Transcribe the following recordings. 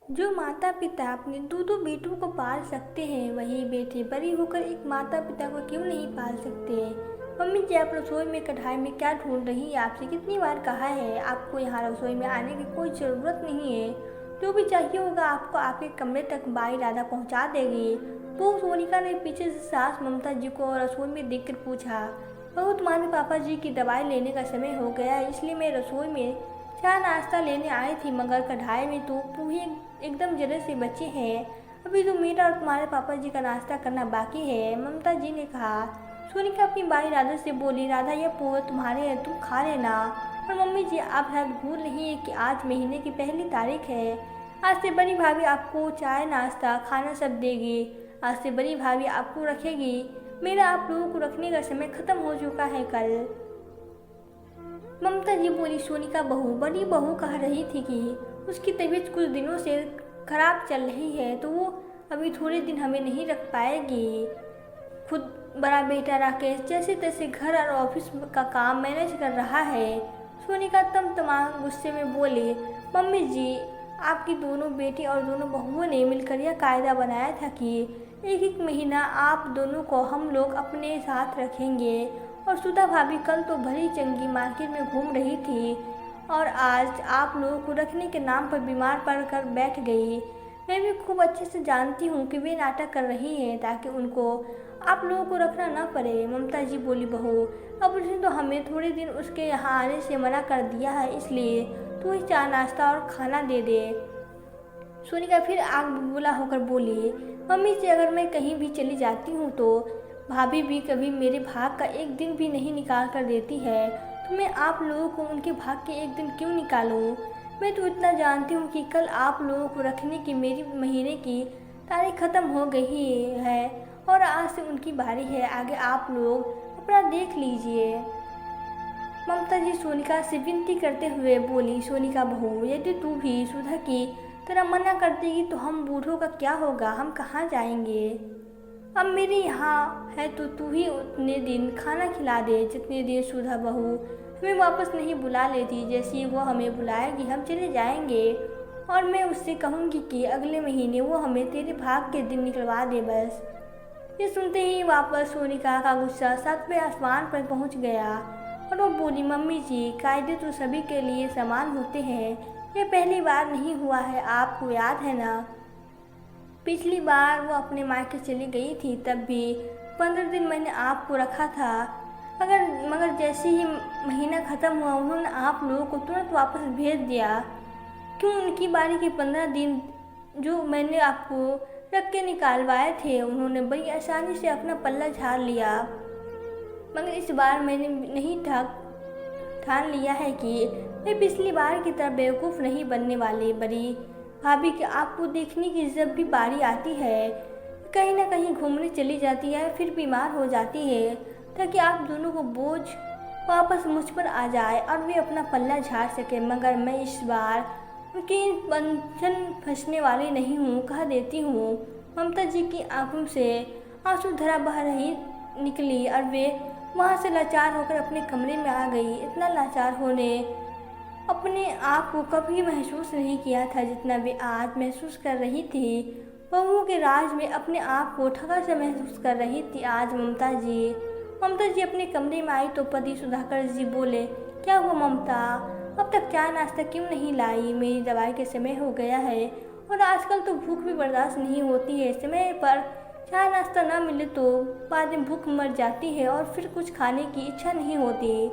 जो माता पिता अपने दो बेटों को पाल सकते हैं, वही बेटे बड़ी होकर एक माता पिता को क्यों नहीं पाल सकते। मम्मी जी, आप रसोई में कढ़ाई में क्या ढूंढ रही है? आपसे कितनी बार कहा है, आपको यहाँ रसोई में आने की कोई ज़रूरत नहीं है। जो भी चाहिए होगा आपको आपके कमरे तक बाई राधा पहुँचा देगी। वो सोनिका ने पीछे से सास ममता जी को रसोई में देखकर पूछा। बहू, तुम्हारे पापा जी की दवाई लेने का समय हो गया है, इसलिए मैं रसोई में चाय नाश्ता लेने आई थी, मगर कढ़ाई में तो पोहे एकदम जरे से बचे हैं। अभी तो मेरा और तुम्हारे पापा जी का नाश्ता करना बाकी है, ममता जी ने कहा। सोनिका अपनी बाई राधा से बोली, राधा ये पोहे तुम्हारे हैं, तुम खा लेना। और मम्मी जी, आप शायद भूल नहीं है कि आज महीने की पहली तारीख है। आज से बड़ी भाभी आपको चाय नाश्ता खाना सब देगी। आज से बड़ी भाभी आपको रखेगी। मेरा आप लोगों को रखने का समय खत्म हो चुका है कल। ममता जी बोली, सोनिका बड़ी बहू कह रही थी कि उसकी तबीयत कुछ दिनों से खराब चल रही है, तो वो अभी थोड़े दिन हमें नहीं रख पाएगी। खुद बड़ा बेटा राकेश जैसे तैसे घर और ऑफिस का काम मैनेज कर रहा है। सोनिका तमाम गुस्से में बोली, मम्मी जी, आपकी दोनों बेटी और दोनों बहुओं ने मिलकर यह कायदा बनाया था कि एक एक महीना आप दोनों को हम लोग अपने साथ रखेंगे। और सुधा भाभी कल तो भली चंगी मार्केट में घूम रही थी और आज आप लोगों को रखने के नाम पर बीमार पड़कर बैठ गई। मैं भी खूब अच्छे से जानती हूँ कि वे नाटक कर रही हैं ताकि उनको आप लोगों को रखना ना पड़े। ममता जी बोली, बहू, अब उसने तो हमें थोड़े दिन उसके यहाँ आने से मना कर दिया है, इसलिए तू ही चाय नाश्ता और खाना दे दे। सोनिका फिर आग बुबूला होकर बोली, मम्मी जी, अगर मैं कहीं भी चली जाती हूँ तो भाभी भी कभी मेरे भाग का एक दिन भी नहीं निकाल कर देती है, तो मैं आप लोगों को उनके भाग के एक दिन क्यों निकालूं? मैं तो इतना जानती हूँ कि कल आप लोगों को रखने की मेरी महीने की तारीख ख़त्म हो गई है और आज से उनकी बारी है। आगे आप लोग अपना देख लीजिए। ममता जी सोनिका से विनती करते हुए बोली, सोनिका बहू, यदि तू भी सुधा की तरह मना कर देगी तो हम बूढ़ों का क्या होगा? हम कहाँ जाएंगे? अब मेरे यहाँ है तो तू ही उतने दिन खाना खिला दे जितने दिन सुधा बहू हमें वापस नहीं बुला लेती। जैसे ही वो हमें बुलाएगी हम चले जाएंगे और मैं उससे कहूँगी कि अगले महीने वो हमें तेरे भाग के दिन निकलवा दे बस। ये सुनते ही वापस सोनिका का गुस्सा सातवें आसमान पर पहुँच गया और वो बोली, मम्मी जी, कायदे तो सभी के लिए समान होते हैं। ये पहली बार नहीं हुआ है, आपको याद है ना? पिछली बार वो अपने मायके चली गई थी, तब भी 15 दिन मैंने आपको रखा था। मगर जैसे ही महीना ख़त्म हुआ उन्होंने आप लोगों को तुरंत वापस भेज दिया। क्यों? उनकी बारी के 15 दिन जो मैंने आपको रख के निकालवाए थे, उन्होंने बड़ी आसानी से अपना पल्ला झाड़ लिया। मगर इस बार मैंने नहीं ठान लिया है कि मैं पिछली बार की तरह बेवकूफ़ नहीं बनने वाली। बड़ी भाभी कि आपको देखने की जब भी बारी आती है, कहीं ना कहीं घूमने चली जाती है, फिर बीमार हो जाती है, ताकि आप दोनों को बोझ वापस मुझ पर आ जाए और वे अपना पल्ला झाड़ सके। मगर मैं इस बार उनकी बंधन फंसने वाली नहीं हूँ, कह देती हूँ। ममता जी की आंखों से आंसू धरा बह रही निकली और वे वहाँ से लाचार होकर अपने कमरे में आ गई। इतना लाचार होने अपने आप को कभी महसूस नहीं किया था जितना वे आज महसूस कर रही थी। बहुओं के राज में अपने आप को ठगा सा महसूस कर रही थी आज ममता जी अपने कमरे में आई तो पति सुधाकर जी बोले, क्या हुआ ममता, अब तक चाय नाश्ता क्यों नहीं लाई? मेरी दवाई के समय हो गया है और आजकल तो भूख भी बर्दाश्त नहीं होती है। समय पर चाय नाश्ता न मिले तो बाद में भूख मर जाती है और फिर कुछ खाने की इच्छा नहीं होती।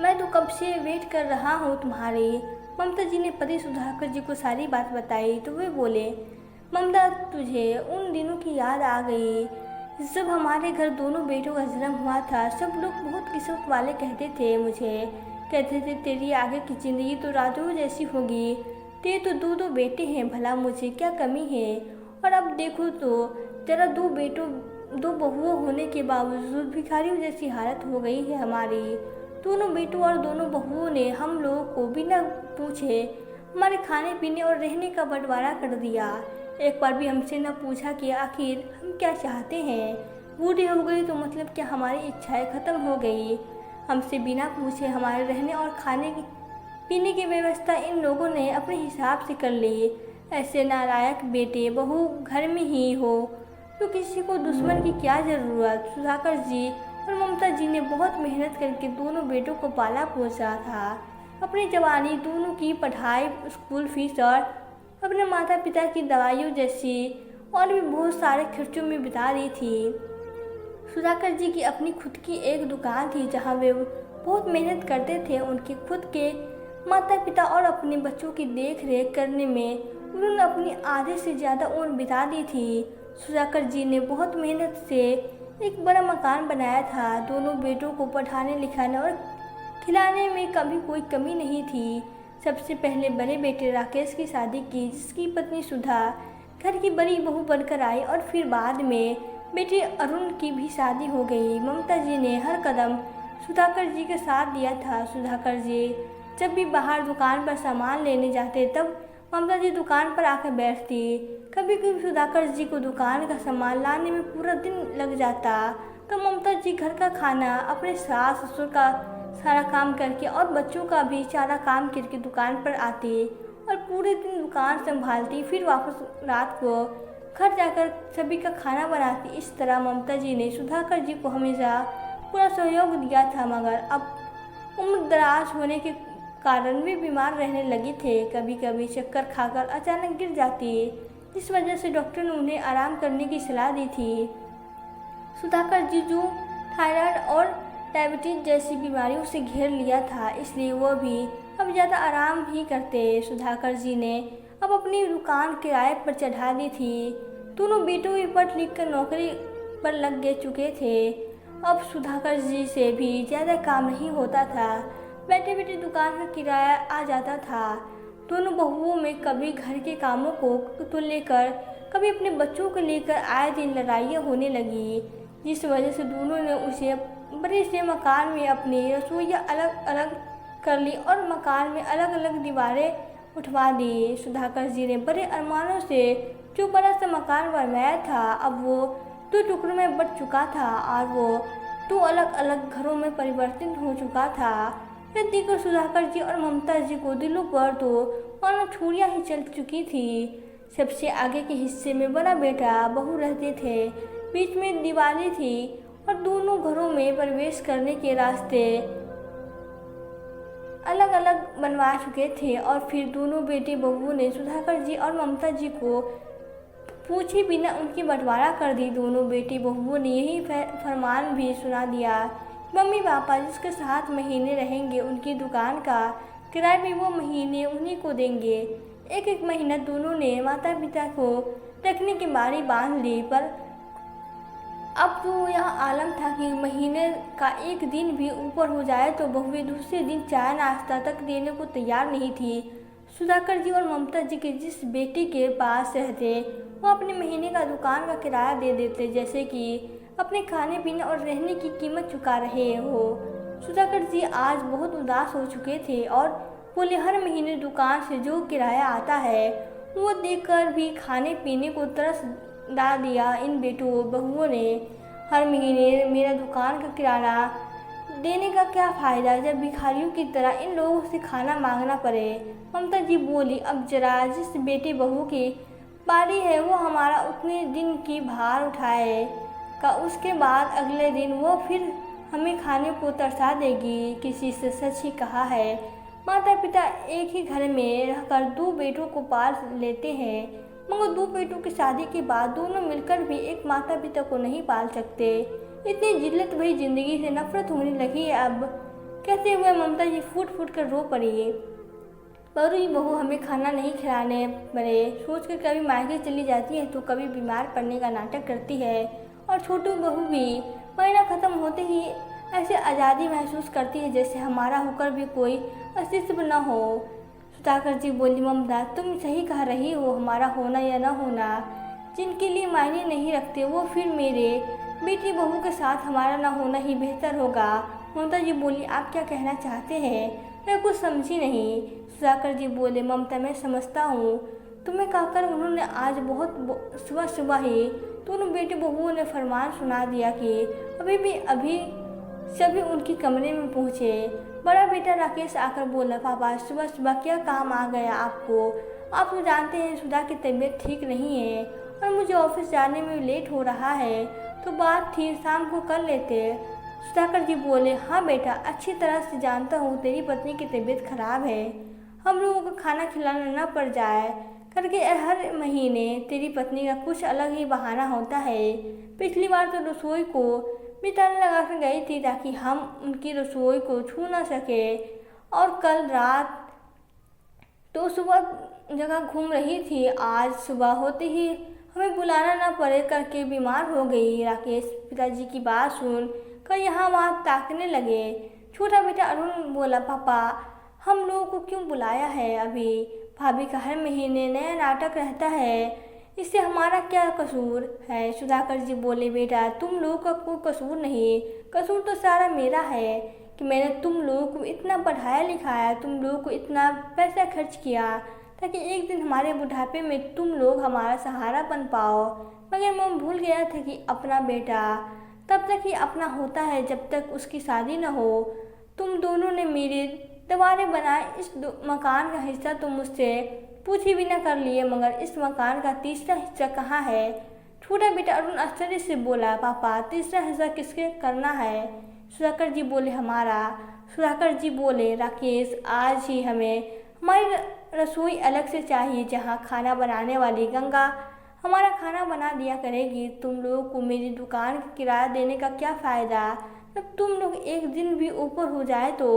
मैं तो कब से वेट कर रहा हूँ तुम्हारी। ममता जी ने पति सुधाकर जी को सारी बात बताई तो वे बोले, ममता, तुझे उन दिनों की याद आ गई जब हमारे घर दोनों बेटों का जन्म हुआ था। सब लोग बहुत किस्मत वाले कहते थे मुझे, कहते थे तेरी आगे की ज़िंदगी तो राजू जैसी होगी, तेरे तो दो बेटे हैं, भला मुझे क्या कमी है? और अब देखो तो तेरा दो बहुओं होने के बावजूद भिखारियों जैसी हालत हो गई है हमारी। दोनों बेटों और दोनों बहुओं ने हम लोगों को बिना पूछे हमारे खाने पीने और रहने का बंटवारा कर दिया। एक बार भी हमसे न पूछा कि आखिर हम क्या चाहते हैं। बूढ़े हो गए तो मतलब क्या हमारी इच्छाएं ख़त्म हो गई? हमसे बिना पूछे हमारे रहने और खाने पीने की व्यवस्था इन लोगों ने अपने हिसाब से कर ली। ऐसे नालायक बेटे बहू घर में ही हो तो किसी को दुश्मन की क्या ज़रूरत। सुधाकर जी और ममता जी ने बहुत मेहनत करके दोनों बेटों को पाला पोसा था। अपनी जवानी दोनों की पढ़ाई, स्कूल फीस और अपने माता पिता की दवाइयों जैसी और भी बहुत सारे खर्चों में बिता दी थी। सुधाकर जी की अपनी खुद की एक दुकान थी जहाँ वे बहुत मेहनत करते थे। उनके खुद के माता पिता और अपने बच्चों की देख रेख करने में उन्होंने अपनी आधे से ज़्यादा उम्र बिता दी थी। सुधाकर जी ने बहुत मेहनत से एक बड़ा मकान बनाया था। दोनों बेटों को पढ़ाने लिखाने और खिलाने में कभी कोई कमी नहीं थी। सबसे पहले बड़े बेटे राकेश की शादी की, जिसकी पत्नी सुधा घर की बड़ी बहू बनकर आई, और फिर बाद में बेटे अरुण की भी शादी हो गई। ममता जी ने हर कदम सुधाकर जी के साथ दिया था। सुधाकर जी जब भी बाहर दुकान पर सामान लेने जाते तब ममता जी दुकान पर आकर बैठती। कभी कभी सुधाकर जी को दुकान का सामान लाने में पूरा दिन लग जाता तो ममता जी घर का खाना, अपने सास ससुर का सारा काम करके और बच्चों का भी सारा काम करके दुकान पर आती और पूरे दिन दुकान संभालती, फिर वापस रात को घर जाकर सभी का खाना बनाती। इस तरह ममता जी ने सुधाकर जी को हमेशा पूरा सहयोग दिया था, मगर अब उम्र दराज होने के कारण वे बीमार रहने लगे थे। कभी कभी चक्कर खाकर अचानक गिर जाती, जिस वजह से डॉक्टर ने उन्हें आराम करने की सलाह दी थी। सुधाकर जी जो थायराइड और डायबिटीज जैसी बीमारियों से घेर लिया था, इसलिए वो भी अब ज़्यादा आराम ही करते। सुधाकर जी ने अब अपनी दुकान किराए पर चढ़ा दी थी। दोनों बेटों भी पढ़ लिख कर नौकरी पर लग गए चुके थे। अब सुधाकर जी से भी ज़्यादा काम नहीं होता था। बैठे बैठे दुकान का किराया आ जाता था। दोनों बहुओं में कभी घर के कामों को लेकर, कभी अपने बच्चों को लेकर आए दिन लड़ाइयाँ होने लगी, जिस वजह से दोनों ने उसे बड़े से मकान में अपनी रसोइयाँ अलग अलग कर ली और मकान में अलग अलग दीवारें उठवा दी। सुधाकर जी ने बड़े अरमानों से जो बड़ा सा मकान बनवाया था, अब वो 2 टुकड़ों में बट चुका था और वो 2 अलग अलग घरों में परिवर्तित हो चुका था। यह देखकर सुधाकर जी और ममता जी को दिलों पर तो मानो छुरियाँ ही चल चुकी थी। सबसे आगे के हिस्से में बड़ा बेटा बहू रहते थे, बीच में दीवारें थी और दोनों घरों में प्रवेश करने के रास्ते अलग अलग बनवा चुके थे। और फिर दोनों बेटे बहुओं ने सुधाकर जी और ममता जी को पूछे बिना उनकी बंटवारा कर दी। दोनों बेटे बहुओं ने यही फरमान भी सुना दिया, मम्मी पापा जिसके 7 महीने रहेंगे उनकी दुकान का किराया भी वो महीने उन्हीं को देंगे। एक एक महीना दोनों ने माता पिता को रखने की बारी बांध ली, पर अब तो यह आलम था कि महीने का एक दिन भी ऊपर हो जाए तो बहुएं दूसरे दिन चाय नाश्ता तक देने को तैयार नहीं थी। सुधाकर जी और ममता जी के जिस बेटी के पास रहते वो अपने महीने का दुकान का किराया दे देते, जैसे कि अपने खाने पीने और रहने की कीमत चुका रहे हो। सुधाकर जी आज बहुत उदास हो चुके थे और बोले, हर महीने दुकान से जो किराया आता है वो देकर भी खाने पीने को तरस डाल दिया इन बेटों बहुओं ने। हर महीने मेरा दुकान का किराया देने का क्या फ़ायदा जब भिखारियों की तरह इन लोगों से खाना मांगना पड़े। ममता जी बोली, अब जरा जिस बेटी बहू की बारी है वो हमारा उतने दिन की भार उठाए का, उसके बाद अगले दिन वो फिर हमें खाने को तरसा देगी। किसी से सच ही कहा है, माता पिता एक ही घर में रहकर 2 बेटों को पाल लेते हैं, मगर 2 बेटों की शादी के बाद दोनों मिलकर भी एक माता पिता को नहीं पाल सकते। इतनी जिल्लत भरी जिंदगी से नफरत होने लगी है अब। कहते हुए ममता जी फूट फूट कर रो पड़ी। बड़ी बहू हमें खाना नहीं खिलाने पड़े सोच कर कभी मायके चली जाती है तो कभी बीमार पड़ने का नाटक करती है, और छोटी बहू भी महीना ख़त्म होते ही ऐसे आज़ादी महसूस करती है जैसे हमारा होकर भी कोई अस्तित्व न हो। सुधाकर जी बोली, ममता तुम सही कह रही हो, हमारा होना या न होना जिनके लिए मायने नहीं रखते वो फिर मेरे बेटी बहू के साथ हमारा न होना ही बेहतर होगा। ममता जी बोली, आप क्या कहना चाहते हैं? मैं कुछ समझी नहीं। सुधाकर जी बोले, ममता मैं समझता हूँ तुम्हें कहकर उन्होंने आज बहुत सुबह सुबह ही दोनों बेटे बहुओं ने फरमान सुना दिया कि अभी सभी उनके कमरे में पहुँचे। बड़ा बेटा राकेश आकर बोला, पापा सुबह सुबह क्या काम आ गया आपको? आप तो जानते हैं सुधा की तबीयत ठीक नहीं है और मुझे ऑफिस जाने में लेट हो रहा है, तो बात थी शाम को कर लेते। सुधाकर जी बोले, हाँ बेटा, अच्छी तरह से जानता हूँ तेरी पत्नी की तबीयत खराब है, हम लोगों को खाना खिलाना न पड़ जाए करके हर महीने तेरी पत्नी का कुछ अलग ही बहाना होता है। पिछली बार तो रसोई को भी ताला लगा कर गई थी ताकि हम उनकी रसोई को छू ना सके, और कल रात तो सुबह जगह घूम रही थी, आज सुबह होते ही हमें बुलाना ना पड़े करके बीमार हो गई। राकेश पिताजी की बात सुन कर यहाँ वहाँ ताकने लगे। छोटा बेटा अरुण बोला, पापा हम लोगों को क्यों बुलाया है? अभी भाभी का हर महीने नया नाटक रहता है, इससे हमारा क्या कसूर है? सुधाकर जी बोले, बेटा तुम लोगों का कोई कसूर नहीं, कसूर तो सारा मेरा है कि मैंने तुम लोगों को इतना पढ़ाया लिखाया, तुम लोगों को इतना पैसा खर्च किया ताकि एक दिन हमारे बुढ़ापे में तुम लोग हमारा सहारा बन पाओ। मगर मैं भूल गया था कि अपना बेटा तब तक ही अपना होता है जब तक उसकी शादी न हो। तुम दोनों ने मेरे दीवारें बनाए, इस मकान का हिस्सा तो मुझसे पूछी भी न कर लिए, मगर इस मकान का तीसरा हिस्सा कहाँ है? छोटा बेटा अरुण आश्चर्य से बोला, पापा तीसरा हिस्सा किसके करना है? सुधाकर जी बोले, हमारा। सुधाकर जी बोले, राकेश आज ही हमें हमारी रसोई अलग से चाहिए, जहाँ खाना बनाने वाली गंगा हमारा खाना बना दिया करेगी। तुम लोगों को मेरी दुकान का किराया देने का क्या फ़ायदा? जब तुम लोग एक दिन भी ऊपर हो जाए तो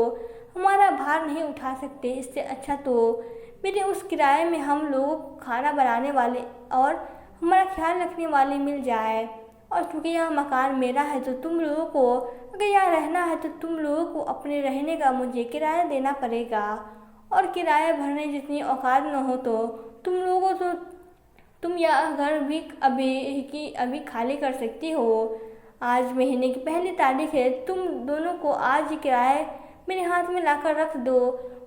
हमारा भार नहीं उठा सकते। इससे अच्छा तो मेरे उस किराए में हम लोग खाना बनाने वाले और हमारा ख्याल रखने वाले मिल जाए। और चूँकि यह मकान मेरा है तो तुम लोगों को अगर यहाँ रहना है तो तुम लोगों को अपने रहने का मुझे किराया देना पड़ेगा, और किराया भरने जितनी औकात न हो तो तुम यह घर भी अभी खाली कर सकती हो। आज महीने की पहली तारीख है, तुम दोनों को आज ही किराया मेरे हाथ में लाकर रख दो,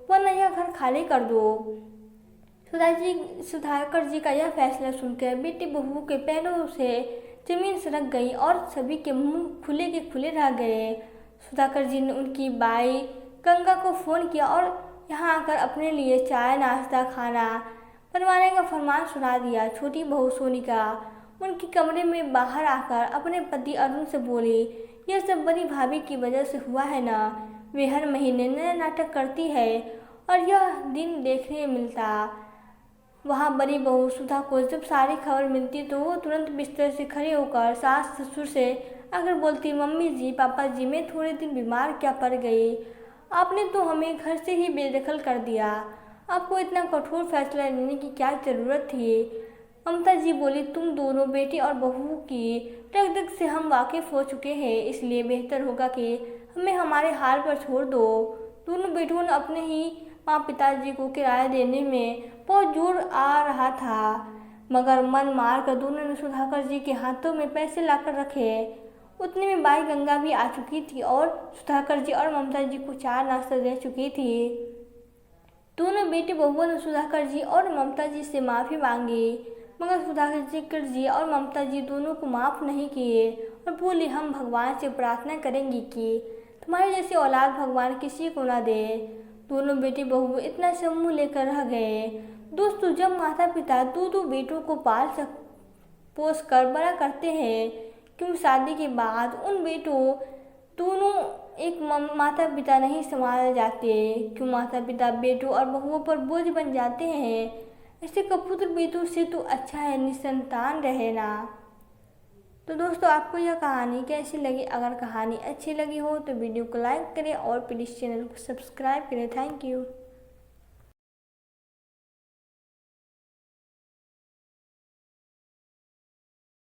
वरना यह घर खाली कर दो। सुधाकर जी का यह फैसला सुनकर बेटी बहू के पैरों से जमीन सरक गई और सभी के मुंह खुले के खुले रह गए। सुधाकर जी ने उनकी बाई गंगा को फ़ोन किया और यहाँ आकर अपने लिए चाय नाश्ता खाना बनवाने का फरमान सुना दिया। छोटी बहू सोनिका उनके कमरे में बाहर आकर अपने पति अरुण से बोली, यह सब बड़ी भाभी की वजह से हुआ है ना, वे हर महीने नया नाटक करती है और यह दिन देखने मिलता। वहाँ बड़ी बहू सुधा को जब सारी खबर मिलती तो वो तुरंत बिस्तर से खड़े होकर सास ससुर से आकर बोलती, मम्मी जी पापा जी मैं थोड़े दिन बीमार क्या पड़ गई, आपने तो हमें घर से ही बेदखल कर दिया, आपको इतना कठोर फैसला लेने की क्या ज़रूरत थी? ममता जी बोली, तुम दोनों बेटी और बहू की टकटक से हम वाकिफ़ हो चुके हैं, इसलिए बेहतर होगा कि हमें हमारे हाल पर छोड़ दो। दोनों बेटियों ने अपने ही माँ पिताजी को किराया देने में बहुत जोर आ रहा था, मगर मन मार कर दोनों ने सुधाकर जी के हाथों में पैसे लाकर रखे। उतने में बाई गंगा भी आ चुकी थी और सुधाकर जी और ममता जी को चाय नाश्ता दे चुकी थी। दोनों बेटी बहुओं ने सुधाकर जी और ममता जी से माफ़ी मांगी, मगर सुधाकर जी और ममता जी दोनों को माफ़ नहीं किए और बोली, हम भगवान से प्रार्थना करेंगी कि तुम्हारे जैसी औलाद भगवान किसी को ना दे। दोनों बेटी बहू इतना से मुँह लेकर रह गए। दोस्तों, जब माता पिता दो बेटों को पोस कर बड़ा करते हैं, क्यों शादी के बाद उन बेटों दोनों एक माता पिता नहीं संभाले जाते? क्यों माता पिता बेटों और बहुओं पर बोझ बन जाते हैं? ऐसे कपूत्र बेटों से तो अच्छा है निसंतान रहे ना। तो दोस्तों, आपको यह कहानी कैसी लगी? अगर कहानी अच्छी लगी हो तो वीडियो को लाइक करें और प्लीज़ चैनल को सब्सक्राइब करें। Thank you.